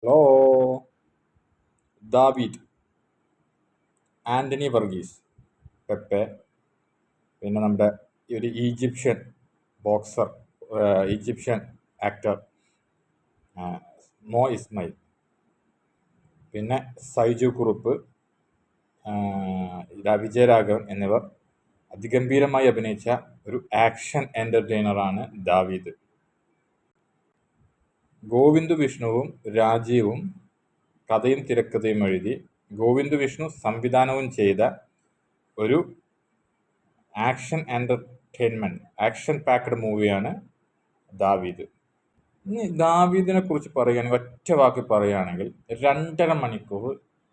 Hello. ദാവീദ്, ആന്റണി വർഗീസ്, പെപ്പെ, പിന്നെ നമ്മുടെ ഈ ഒരു ഈജിപ്ഷ്യൻ ബോക്സർ, ഈജിപ്ഷ്യൻ ആക്ടർ മോ ഇസ്മയിൽ, പിന്നെ സൈജു കുറുപ്പ്, വിജയരാഘവൻ എന്നിവർ അതിഗംഭീരമായി അഭിനയിച്ച ഒരു ആക്ഷൻ എൻ്റർടൈനറാണ് ദാവീദ്. ഗോവിന്ദ് വിഷ്ണുവും രാജീവും കഥയും തിരക്കഥയും എഴുതി ഗോവിന്ദ് വിഷ്ണു സംവിധാനവും ചെയ്ത ഒരു ആക്ഷൻ എൻ്റർടൈൻമെൻറ്റ്, ആക്ഷൻ പാക്ഡ് മൂവിയാണ് ദാവീദ്. ഇനി ദാവീദിനെ കുറിച്ച് പറയുകയാണെങ്കിൽ, ഒറ്റ വാക്ക് പറയുകയാണെങ്കിൽ 2.5 മണിക്കൂർ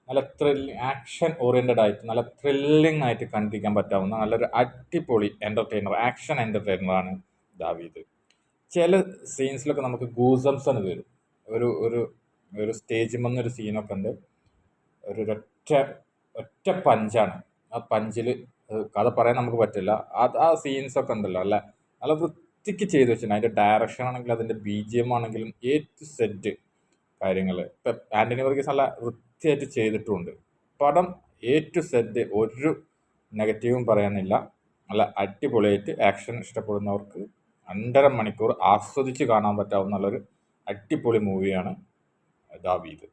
നല്ല ആക്ഷൻ ഓറിയൻറ്റഡ് ആയിട്ട് നല്ല ത്രില്ലിംഗ് ആയിട്ട് കണ്ടിരിക്കാൻ പറ്റാവുന്ന നല്ലൊരു അടിപൊളി എൻ്റർടൈനർ, ആക്ഷൻ എൻ്റർടൈനറാണ് ദാവീദ്. ചില സീൻസിലൊക്കെ നമുക്ക് ഗൂസംസ് ആണ് വരും. ഒരു ഒരു ഒരു സ്റ്റേജിൽ വന്നൊരു സീനൊക്കെ ഉണ്ട്. ഒറ്റ പഞ്ചാണ്. ആ പഞ്ചിൽ കഥ പറയാൻ നമുക്ക് പറ്റില്ല. ആ സീൻസൊക്കെ ഉണ്ടല്ലോ, അല്ല നല്ല വൃത്തിക്ക് ചെയ്ത് വെച്ചിട്ടുണ്ട്. അതിൻ്റെ ഡയറക്ഷൻ ആണെങ്കിലും അതിൻ്റെ BGM ആണെങ്കിലും സെറ്റ് കാര്യങ്ങൾ ഇപ്പം ആൻ്റണി വർഗീസ് നല്ല വൃത്തിയായിട്ട് ചെയ്തിട്ടുമുണ്ട്. പടം സെറ്റ്, ഒരു നെഗറ്റീവും പറയാനില്ല. നല്ല അടിപൊളിയായിട്ട് ആക്ഷൻ ഇഷ്ടപ്പെടുന്നവർക്ക് 2.5 മണിക്കൂർ ആസ്വദിച്ച് കാണാൻ പറ്റാവുന്ന നല്ലൊരു അടിപൊളി മൂവിയാണ് ദാവീദ്.